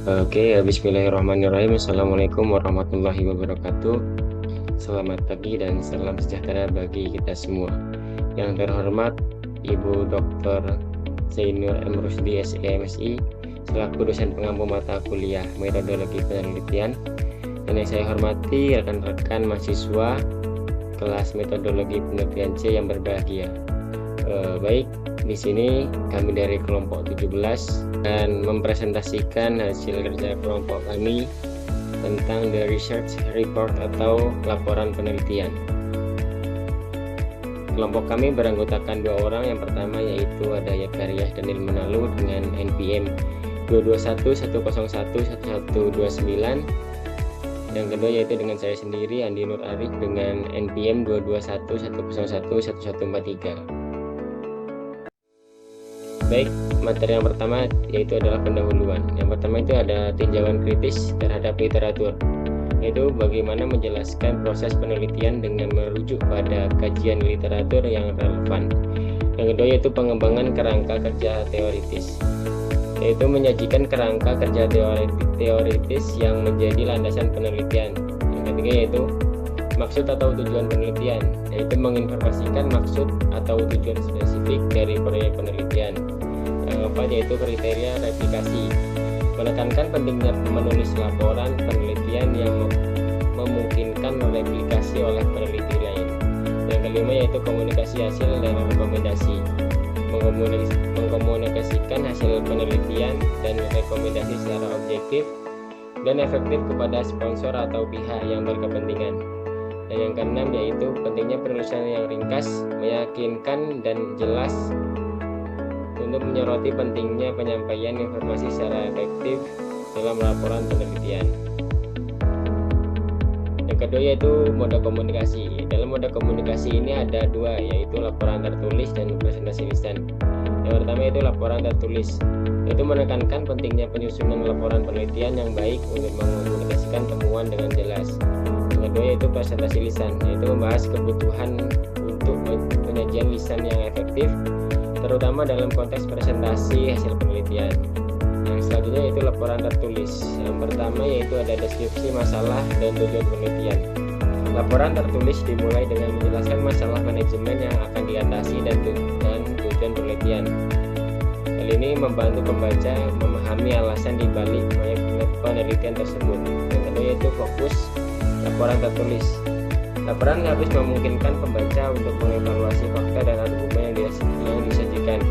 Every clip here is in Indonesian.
Oke, bismillahirrahmanirrahim. Assalamualaikum warahmatullahi wabarakatuh. Selamat pagi dan salam sejahtera bagi kita semua. Yang terhormat Ibu Dr. Zainur M. Rusdi, SEMSI, selaku dosen pengampu mata kuliah metodologi penelitian. Dan yang saya hormati rekan-rekan mahasiswa kelas metodologi penelitian C yang berbahagia. Baik, di sini kami dari kelompok 17 dan mempresentasikan hasil kerja kelompok kami tentang the research report atau laporan penelitian. Kelompok kami beranggotakan 2 orang. Yang pertama yaitu ada Yakaria Daniel Menalu dengan NPM 221101129. Yang kedua yaitu dengan saya sendiri, Andi Nur Arif, dengan NPM 221101143. Baik, materi yang pertama yaitu adalah pendahuluan. Yang pertama itu ada tinjauan kritis terhadap literatur, yaitu bagaimana menjelaskan proses penelitian dengan merujuk pada kajian literatur yang relevan. Yang kedua yaitu pengembangan kerangka kerja teoritis, yaitu menyajikan kerangka kerja teoritis yang menjadi landasan penelitian. Yang ketiga yaitu maksud atau tujuan penelitian, yaitu menginformasikan maksud atau tujuan spesifik dari proyek penelitian. Yang keempat yaitu kriteria replikasi, menekankan pentingnya menulis laporan penelitian yang memungkinkan replikasi oleh peneliti lain. Yang kelima yaitu komunikasi hasil dan rekomendasi, mengkomunikasikan hasil penelitian dan rekomendasi secara objektif dan efektif kepada sponsor atau pihak yang berkepentingan. Dan yang keenam yaitu pentingnya penulisan yang ringkas, meyakinkan dan jelas untuk menyoroti pentingnya penyampaian informasi secara efektif dalam laporan penelitian. Yang kedua yaitu mode komunikasi. Dalam mode komunikasi ini ada 2, yaitu laporan tertulis dan presentasi lisan. Yang pertama yaitu laporan tertulis, yaitu menekankan pentingnya penyusunan laporan penelitian yang baik untuk mengkomunikasikan temuan dengan jelas. Yang kedua yaitu presentasi lisan, yaitu membahas kebutuhan untuk penyajian lisan yang efektif, terutama dalam konteks presentasi hasil penelitian. Yang selanjutnya yaitu laporan tertulis. Yang pertama yaitu ada deskripsi masalah dan tujuan penelitian. Laporan tertulis dimulai dengan menjelaskan masalah manajemen yang akan diatasi dan tujuan penelitian. Hal ini membantu pembaca memahami alasan di balik proyek penelitian tersebut. Yang kedua yaitu fokus laporan tertulis. Laporan harus memungkinkan pembaca untuk mengevaluasi fakta dan argumen yang disajikan,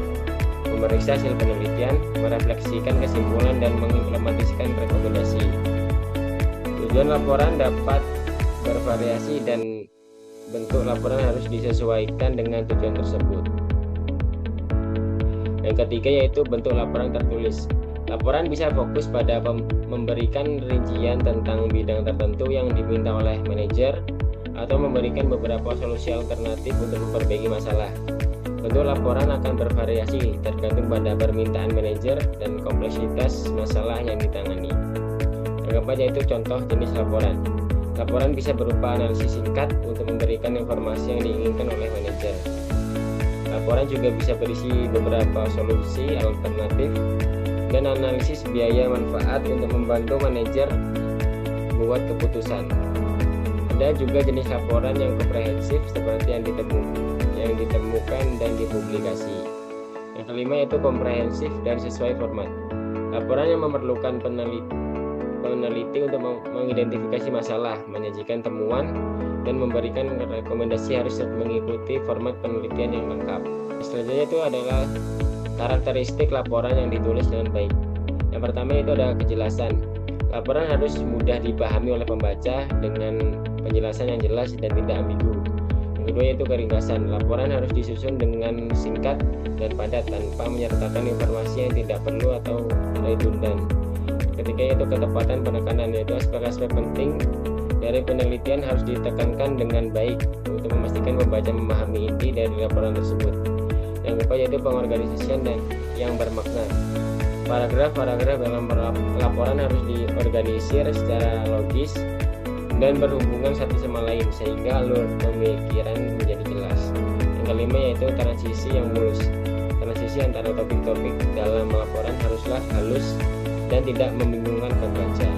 memeriksa hasil penelitian, merefleksikan kesimpulan, dan mengimplementasikan rekomendasi. Tujuan laporan dapat bervariasi dan bentuk laporan harus disesuaikan dengan tujuan tersebut. Yang ketiga yaitu bentuk laporan tertulis. Laporan bisa fokus pada memberikan rincian tentang bidang tertentu yang diminta oleh manajer, atau memberikan beberapa solusi alternatif untuk memperbaiki masalah. Bentuk laporan akan bervariasi tergantung pada permintaan manajer dan kompleksitas masalah yang ditangani. Yang keempat yaitu contoh jenis laporan. Laporan bisa berupa analisis singkat untuk memberikan informasi yang diinginkan oleh manajer. Laporan juga bisa berisi beberapa solusi alternatif dan analisis biaya manfaat untuk membantu manajer membuat keputusan. Ada juga jenis laporan yang komprehensif seperti yang ditemukan dan dipublikasi. Yang kelima yaitu komprehensif dan sesuai format. Laporan yang memerlukan peneliti untuk mengidentifikasi masalah, menyajikan temuan, dan memberikan rekomendasi harus mengikuti format penelitian yang lengkap. Selanjutnya itu adalah karakteristik laporan yang ditulis dengan baik. Yang pertama itu ada kejelasan. Laporan harus mudah dipahami oleh pembaca dengan penjelasan yang jelas dan tidak ambigu. Yang kedua yaitu keringkasan. Laporan harus disusun dengan singkat dan padat tanpa menyertakan informasi yang tidak perlu atau redundan. Ketiga yaitu ketepatan penekanan, yaitu aspek-aspek penting dari penelitian harus ditekankan dengan baik untuk memastikan pembaca memahami inti dari laporan tersebut. Yang keempat yaitu pengorganisasian dan yang bermakna. Paragraf-paragraf dalam laporan harus diorganisir secara logis dan berhubungan satu sama lain sehingga alur pemikiran menjadi jelas. Yang kelima yaitu transisi yang mulus. Transisi antara topik-topik dalam laporan haruslah halus dan tidak membingungkan pembaca.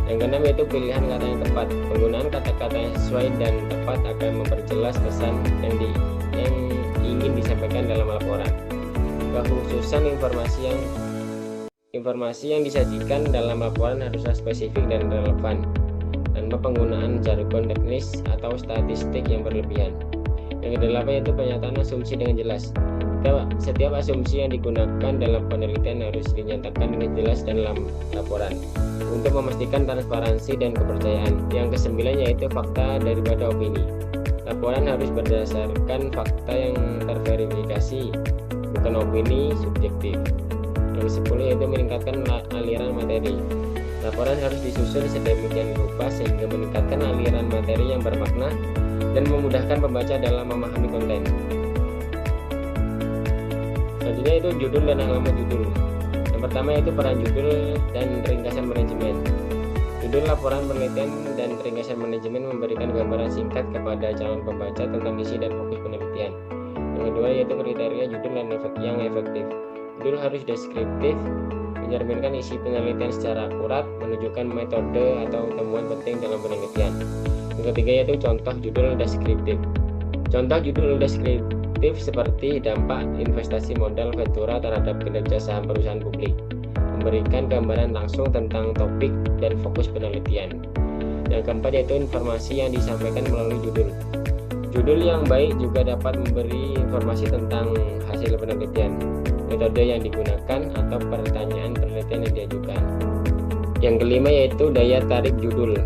Yang keenam yaitu pilihan kata yang tepat. Penggunaan kata-kata yang sesuai dan tepat akan memperjelas pesan yang ingin disampaikan dalam laporan. Kekhususan informasi yang disajikan dalam laporan haruslah spesifik dan relevan, tanpa penggunaan jargon teknis atau statistik yang berlebihan. Yang kedelapan yaitu pernyataan asumsi dengan jelas. Setiap asumsi yang digunakan dalam penelitian harus dinyatakan dengan jelas dalam laporan untuk memastikan transparansi dan kepercayaan. Yang kesembilan yaitu fakta daripada opini. Laporan harus berdasarkan fakta yang terverifikasi, bukan opini subjektif. Yang ke-10 yaitu meningkatkan aliran materi. Laporan harus disusun sedemikian rupa sehingga meningkatkan aliran materi yang bermakna dan memudahkan pembaca dalam memahami konten. Selanjutnya itu judul dan halaman judul. Yang pertama yaitu peran judul dan ringkasan manajemen. Judul laporan penelitian dan ringkasan manajemen memberikan gambaran singkat kepada calon pembaca tentang isi dan fokus penelitian. Yang kedua yaitu kriteria judul yang efektif. Judul harus deskriptif, mencerminkan isi penelitian secara akurat, menunjukkan metode atau temuan penting dalam penelitian. Yang ketiga yaitu contoh judul deskriptif. Contoh judul deskriptif seperti dampak investasi modal Ventura terhadap kinerja saham perusahaan publik, memberikan gambaran langsung tentang topik dan fokus penelitian. Yang keempat yaitu informasi yang disampaikan melalui judul. Judul yang baik juga dapat memberi informasi tentang hasil penelitian, metode yang digunakan, atau pertanyaan penelitian yang diajukan. Yang kelima yaitu daya tarik judul.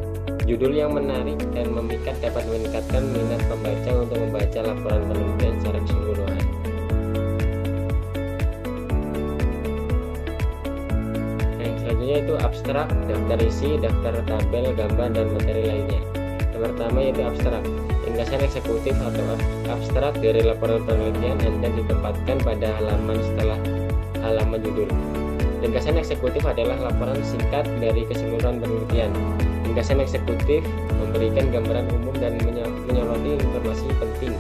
Judul yang menarik dan memikat dapat meningkatkan minat pembaca untuk membaca laporan penelitian secara keseluruhan. Yang selanjutnya itu abstrak, daftar isi, daftar tabel, gambar, dan materi lainnya. Yang pertama yaitu abstrak. Ringkasan eksekutif atau abstrak dari laporan penelitian Anda ditempatkan pada halaman setelah halaman judul. Ringkasan eksekutif adalah laporan singkat dari keseluruhan penelitian. Ringkasan eksekutif memberikan gambaran umum dan menyoroti informasi penting.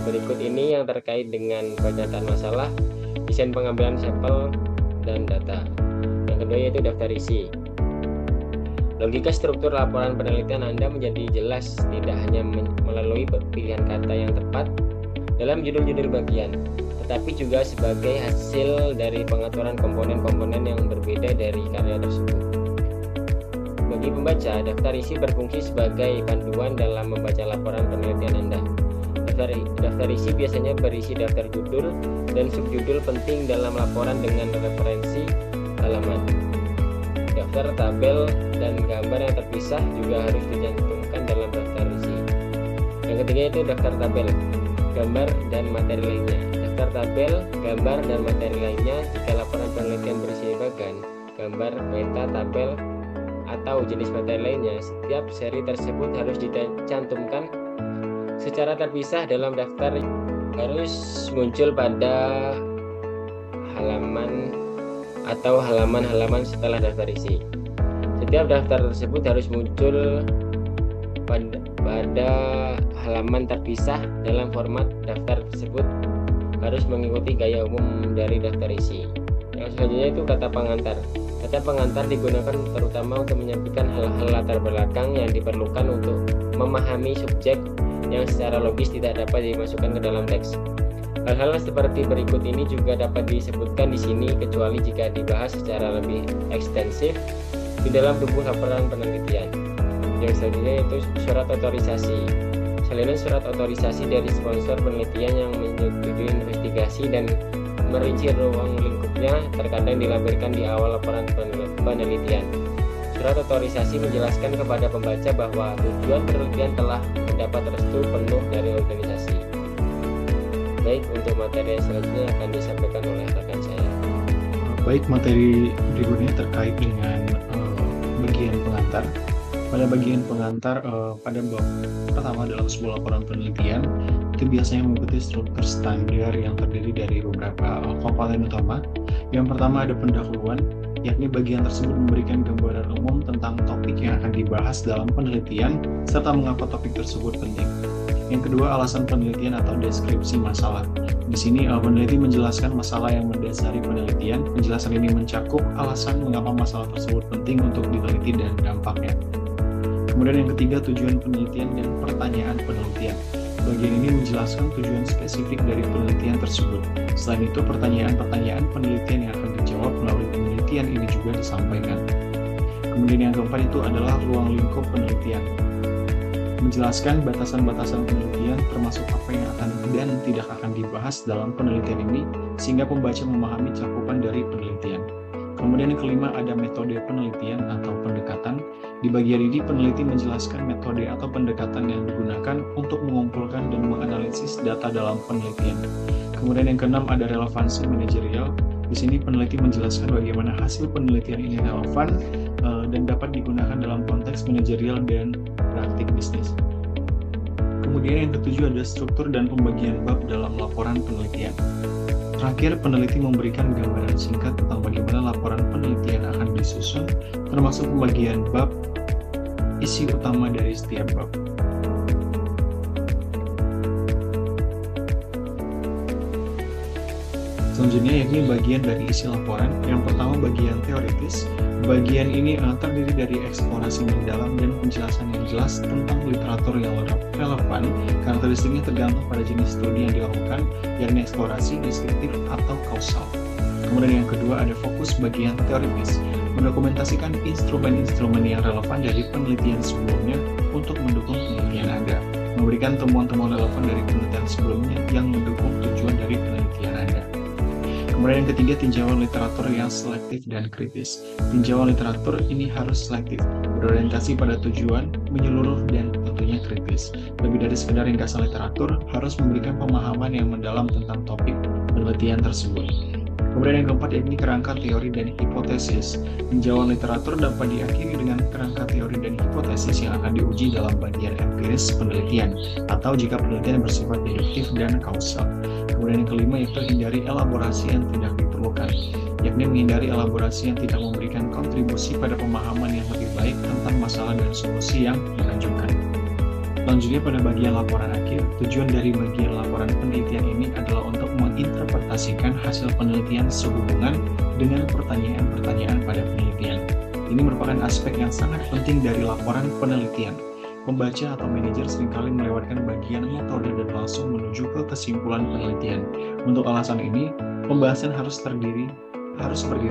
Berikut ini yang terkait dengan pernyataan masalah, desain pengambilan sampel, dan data. Yang kedua yaitu daftar isi. Logika struktur laporan penelitian Anda menjadi jelas tidak hanya melalui pilihan kata yang tepat dalam judul-judul bagian, tetapi juga sebagai hasil dari pengaturan komponen-komponen yang berbeda dari karya tersebut. Bagi pembaca, daftar isi berfungsi sebagai panduan dalam membaca laporan penelitian Anda. Daftar isi biasanya berisi daftar judul dan subjudul penting dalam laporan dengan referensi halaman. Daftar tabel dan gambar yang terpisah juga harus dicantumkan dalam daftar isi. Yang ketiga itu daftar tabel, gambar, dan materi lainnya. Daftar tabel, gambar, dan materi lainnya jika laporan penelitian berisi bagan, gambar, peta, tabel, atau jenis materi lainnya. Setiap seri tersebut harus dicantumkan secara terpisah dalam daftar, harus muncul pada halaman atau halaman-halaman setelah daftar isi. Setiap daftar tersebut harus muncul pada halaman terpisah dalam format daftar tersebut harus mengikuti gaya umum dari daftar isi. Yang selanjutnya itu kata pengantar. Kata pengantar digunakan terutama untuk menyampaikan hal-hal latar belakang yang diperlukan untuk memahami subjek yang secara logis tidak dapat dimasukkan ke dalam teks. Hal-hal seperti berikut ini juga dapat disebutkan di sini kecuali jika dibahas secara lebih ekstensif di dalam tubuh laporan penelitian. Yang selanjutnya itu surat otorisasi. Salinan surat otorisasi dari sponsor penelitian yang menyetujui investigasi dan merinci ruang lingkupnya terkadang dilampirkan di awal laporan penelitian. Surat otorisasi menjelaskan kepada pembaca bahwa tujuan penelitian telah mendapat restu penuh dari organisasi. Baik, untuk materi yang selanjutnya akan disampaikan oleh rekan saya. Baik, materi berikutnya terkait dengan bagian pengantar. Pada bagian pengantar, pada bab pertama dalam sebuah laporan penelitian, itu biasanya mengikuti struktur standar yang terdiri dari beberapa komponen utama. Yang pertama ada pendahuluan, yakni bagian tersebut memberikan gambaran umum tentang topik yang akan dibahas dalam penelitian, serta mengapa topik tersebut penting. Yang kedua, alasan penelitian atau deskripsi masalah. Di sini peneliti menjelaskan masalah yang mendasari penelitian. Penjelasan ini mencakup alasan mengapa masalah tersebut penting untuk diteliti dan dampaknya. Kemudian yang ketiga, tujuan penelitian dan pertanyaan penelitian. Bagian ini menjelaskan tujuan spesifik dari penelitian tersebut. Selain itu, pertanyaan-pertanyaan penelitian yang akan dijawab melalui penelitian ini juga disampaikan. Kemudian yang keempat itu adalah ruang lingkup penelitian. Menjelaskan batasan-batasan penelitian termasuk apa yang akan dan tidak akan dibahas dalam penelitian ini sehingga pembaca memahami cakupan dari penelitian. Kemudian yang kelima ada metode penelitian atau pendekatan. Di bagian ini peneliti menjelaskan metode atau pendekatan yang digunakan untuk mengumpulkan dan menganalisis data dalam penelitian. Kemudian yang keenam ada relevansi manajerial. Di sini peneliti menjelaskan bagaimana hasil penelitian ini relevan dan dapat digunakan dalam konteks manajerial dan praktik bisnis. Kemudian yang ketujuh ada struktur dan pembagian bab dalam laporan penelitian. Terakhir, peneliti memberikan gambaran singkat tentang bagaimana laporan penelitian akan disusun, termasuk pembagian bab, isi utama dari setiap bab. Selanjutnya yakni bagian dari isi laporan. Yang pertama bagian teoritis. Bagian ini terdiri dari eksplorasi mendalam dan penjelasan yang jelas tentang literatur yang relevan. Karakteristiknya tergantung pada jenis studi yang dilakukan, yakni eksplorasi, deskriptif, atau kausal. Kemudian yang kedua ada fokus bagian teoritis. Mendokumentasikan instrumen-instrumen yang relevan dari penelitian sebelumnya untuk mendukung penelitian Anda. Memberikan temuan-temuan relevan dari penelitian sebelumnya yang mendukung tujuan dari penelitian Anda. Kemudian yang ketiga, tinjauan literatur yang selektif dan kritis. Tinjauan literatur ini harus selektif, berorientasi pada tujuan, menyeluruh, dan tentunya kritis. Lebih dari sekedar ringkasan literatur, harus memberikan pemahaman yang mendalam tentang topik penelitian tersebut. Kemudian yang keempat yakni kerangka teori dan hipotesis. Tinjauan literatur dapat diakhiri dengan kerangka teori dan hipotesis yang akan diuji dalam bagian empiris penelitian, atau jika penelitian bersifat deduktif dan kausal. Kemudian yang kelima yaitu hindari elaborasi yang tidak diperlukan, yakni menghindari elaborasi yang tidak memberikan kontribusi pada pemahaman yang lebih baik tentang masalah dan solusi yang diajukan. Selanjutnya pada bagian laporan akhir, tujuan dari bagian laporan penelitian ini adalah untuk menginterpretasikan hasil penelitian sehubungan dengan pertanyaan-pertanyaan pada penelitian. Ini merupakan aspek yang sangat penting dari laporan penelitian. Pembaca atau manajer seringkali melewatkan bagian metode dan langsung menuju ke kesimpulan penelitian. Untuk alasan ini, pembahasan harus berdiri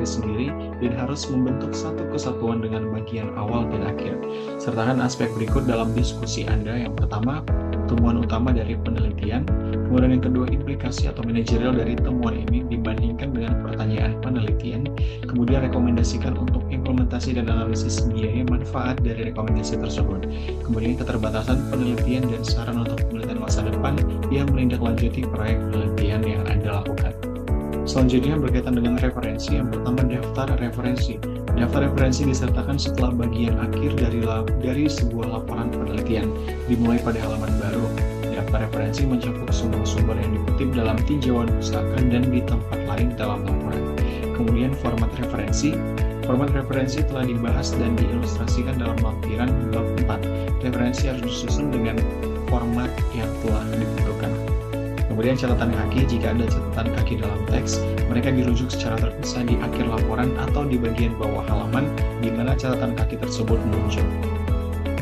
sendiri dan harus membentuk satu kesatuan dengan bagian awal dan akhir. Sertakan aspek berikut dalam diskusi Anda. Yang pertama, temuan utama dari penelitian. Kemudian yang kedua, implikasi atau manajerial dari temuan ini dibandingkan dengan pertanyaan penelitian. Kemudian rekomendasikan untuk implementasi dan analisis biaya manfaat dari rekomendasi tersebut. Kemudian keterbatasan penelitian dan saran untuk penelitian masa depan yang menindaklanjuti proyek penelitian yang Anda lakukan. Selanjutnya berkaitan dengan referensi. Yang pertama, daftar referensi. Daftar referensi disertakan setelah bagian akhir dari sebuah laporan penelitian, dimulai pada halaman baru. Daftar referensi mencakup sumber-sumber yang dikutip dalam tinjauan pustaka dan di tempat lain dalam laporan. Kemudian format referensi. Format referensi telah dibahas dan diilustrasikan dalam lampiran bab 4. Referensi harus disusun dengan format yang telah ditentukan. Kemudian catatan kaki. Jika ada catatan kaki dalam teks, mereka dirujuk secara terpisah di akhir laporan atau di bagian bawah halaman di mana catatan kaki tersebut muncul.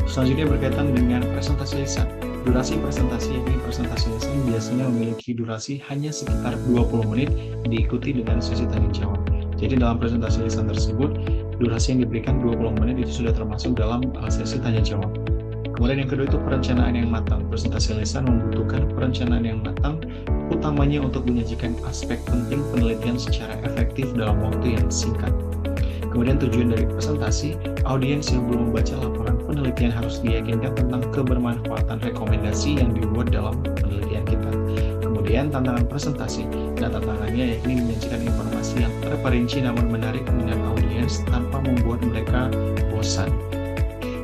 Selanjutnya berkaitan dengan presentasi lisan. Durasi presentasi, yakni presentasi lisan biasanya memiliki durasi hanya sekitar 20 menit diikuti dengan sesi tanya jawab. Jadi dalam presentasi lisan tersebut, durasi yang diberikan 20 menit itu sudah termasuk dalam sesi tanya jawab. Kemudian yang kedua itu perencanaan yang matang. Presentasi lisan membutuhkan perencanaan yang matang, utamanya untuk menyajikan aspek penting penelitian secara efektif dalam waktu yang singkat. Kemudian tujuan dari presentasi, audiens yang belum membaca laporan penelitian harus diyakinkan tentang kebermanfaatan rekomendasi yang dibuat dalam penelitian kita. Kemudian tantangan presentasi. Nah, tantangannya yakni menyajikan informasi yang terperinci namun menarik minat audiens tanpa membuat mereka bosan.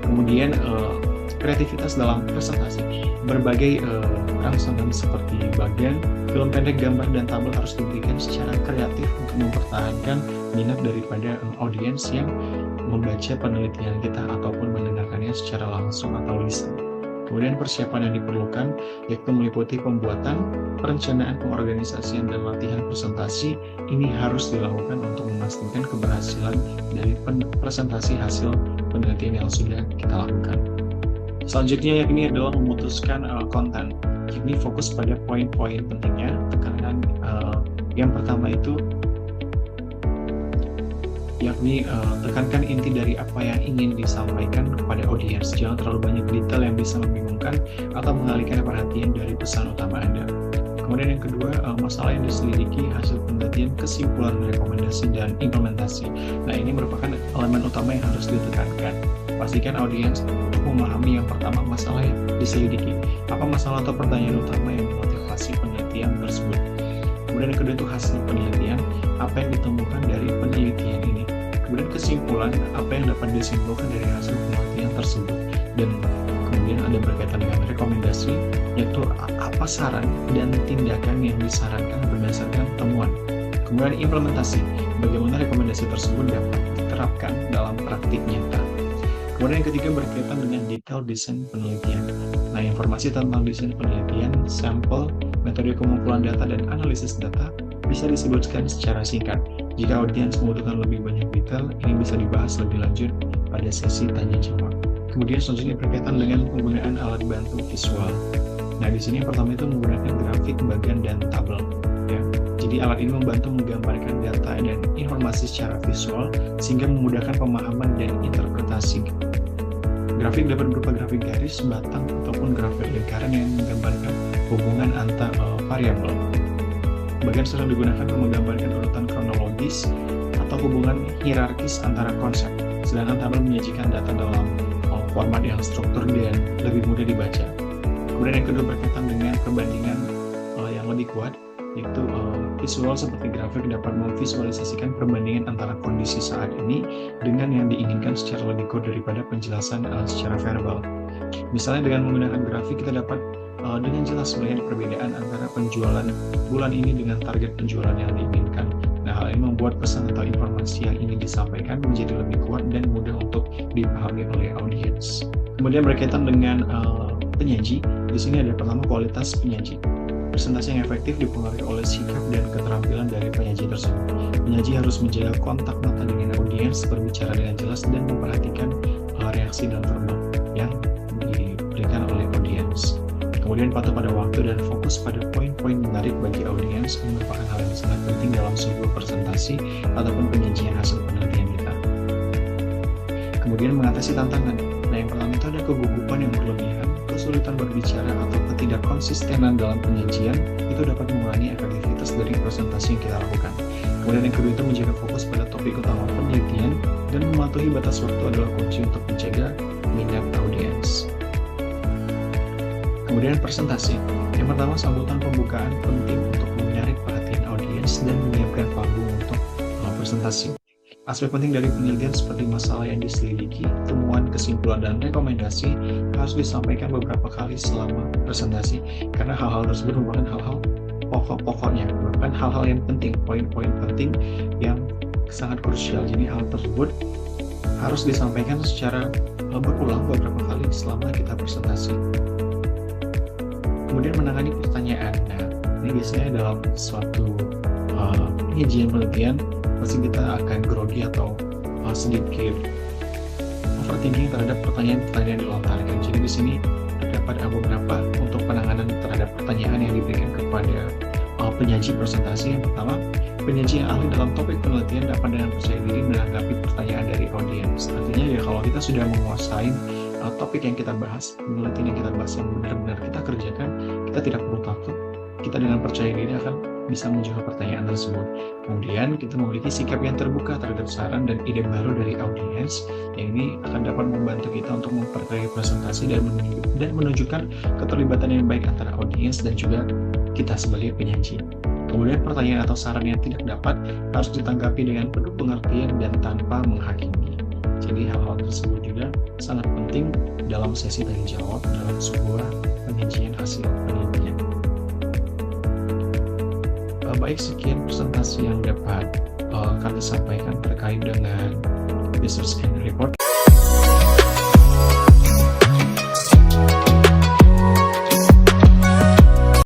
Kemudian kreativitas dalam presentasi. Berbagai rangsangan seperti bagian, film pendek, gambar, dan tabel harus diberikan secara kreatif untuk mempertahankan minat daripada audiens yang membaca penelitian kita ataupun mendengarkannya secara langsung atau lisan. Kemudian persiapan yang diperlukan yaitu meliputi pembuatan, perencanaan, pengorganisasian, dan latihan presentasi. Ini harus dilakukan untuk memastikan keberhasilan dari presentasi hasil penelitian yang sudah kita lakukan. Selanjutnya yakni adalah memutuskan konten. Yakni fokus pada poin-poin pentingnya. Tekanan yang pertama itu yakni tekankan inti dari apa yang ingin disampaikan kepada audiens. Jangan terlalu banyak detail yang bisa membingungkan atau mengalihkan perhatian dari pesan utama Anda. Kemudian yang kedua, masalah yang diselidiki, hasil penelitian, kesimpulan, rekomendasi, dan implementasi. Nah, ini merupakan elemen utama yang harus ditekankan. Pastikan audiens memahami yang pertama, masalah yang diselidiki. Apa masalah atau pertanyaan utama yang memotivasi penelitian tersebut. Kemudian yang kedua itu hasil penelitian, apa yang ditemukan dari penelitian ini. Kemudian kesimpulan, apa yang dapat disimpulkan dari hasil penelitian tersebut. Dan kemudian ada berkaitan dengan rekomendasi, yaitu apa saran dan tindakan yang disarankan berdasarkan temuan. Kemudian implementasi, bagaimana rekomendasi tersebut dapat diterapkan dalam praktik nyata. Kemudian yang ketiga berkaitan dengan detail desain penelitian. Nah, informasi tentang desain penelitian, sampel, metode pengumpulan data, dan analisis data bisa disebutkan secara singkat. Jika audiens membutuhkan lebih banyak detail, ini bisa dibahas lebih lanjut pada sesi tanya jawab. Kemudian selanjutnya berkaitan dengan penggunaan alat bantu visual. Nah, di sini yang pertama itu menggunakan grafik, bagan, dan tabel. Ya. Jadi alat ini membantu menggambarkan data dan informasi secara visual sehingga memudahkan pemahaman dan interpretasi. Grafik dapat berupa grafik garis, batang, ataupun grafik lingkaran yang menggambarkan hubungan antar variabel. Bagan sering digunakan untuk menggambarkan urutan kronologis atau hubungan hierarkis antara konsep, sedangkan tabel menyajikan data dalam format yang struktur dan lebih mudah dibaca. Kemudian yang kedua berkaitan dengan perbandingan yang lebih kuat, yaitu visual seperti grafik dapat memvisualisasikan perbandingan antara kondisi saat ini dengan yang diinginkan secara lebih kuat daripada penjelasan secara verbal. Misalnya dengan menggunakan grafik kita dapat dengan jelas melihat perbedaan antara penjualan bulan ini dengan target penjualan yang diinginkan. Nah, hal ini membuat pesan atau informasi yang ingin disampaikan menjadi lebih kuat dan mudah untuk dipahami oleh audiens. Kemudian berkaitan dengan penyaji, di sini ada pertama kualitas penyaji. Presentasi yang efektif dipengaruhi oleh sikap dan keterampilan dari penyaji tersebut. Penyaji harus menjaga kontak mata dengan audiens, berbicara dengan jelas, dan memperhatikan reaksi dan verbal yang diberikan oleh audiens. Kemudian patuh pada waktu dan fokus pada poin-poin menarik bagi audiens merupakan hal yang sangat penting dalam sebuah presentasi ataupun penyajian hasil penelitian kita. Kemudian mengatasi tantangan. Nah, yang pertama itu ada kegugupan yang berlebihan, kesulitan berbicara, atau ketidakkonsistenan dalam penyajian itu dapat mengurangi efektivitas dari presentasi yang kita lakukan. Kemudian yang kedua itu menjaga fokus pada topik utama penelitian dan mematuhi batas waktu adalah kunci untuk menjaga minat audiens. Kemudian presentasi. Yang pertama, sambutan pembukaan penting untuk menarik perhatian audiens dan menyiapkan panggung untuk presentasi. Aspek penting dari penelitian seperti masalah yang diselidiki, temuan, kesimpulan, dan rekomendasi harus disampaikan beberapa kali selama presentasi karena hal-hal tersebut merupakan hal-hal pokok-pokoknya, merupakan hal-hal yang penting, poin-poin penting yang sangat krusial. Jadi hal tersebut harus disampaikan secara berulang beberapa kali selama kita presentasi. Kemudian menangani pertanyaan. Nah, ini biasanya dalam suatu penyajian penelitian pasti kita akan grogi atau sedikit overthinking terhadap pertanyaan-pertanyaan yang dilontarkan. Jadi di sini terdapat beberapa untuk penanganan terhadap pertanyaan yang diberikan kepada penyaji presentasi. Yang pertama, penyaji yang ahli dalam topik penelitian dapat dengan percaya diri menanggapi pertanyaan dari audiens. Artinya ya kalau kita sudah menguasai topik yang kita bahas, penelitian yang kita bahas yang benar-benar kita kerjakan, kita tidak perlu takut, kita dengan percaya diri akan bisa menjawab pertanyaan tersebut. Kemudian kita memiliki sikap yang terbuka terhadap saran dan ide baru dari audiens, yang ini akan dapat membantu kita untuk memperkaya presentasi dan menunjukkan keterlibatan yang baik antara audiens dan juga kita sebagai penyaji. Kemudian pertanyaan atau saran yang tidak dapat harus ditanggapi dengan penuh pengertian dan tanpa menghakimi. Jadi hal-hal tersebut juga sangat penting dalam sesi tanya jawab dalam sebuah penyajian hasil penelitian. Baik, sekian presentasi yang dapat kami sampaikan terkait dengan Research and Report.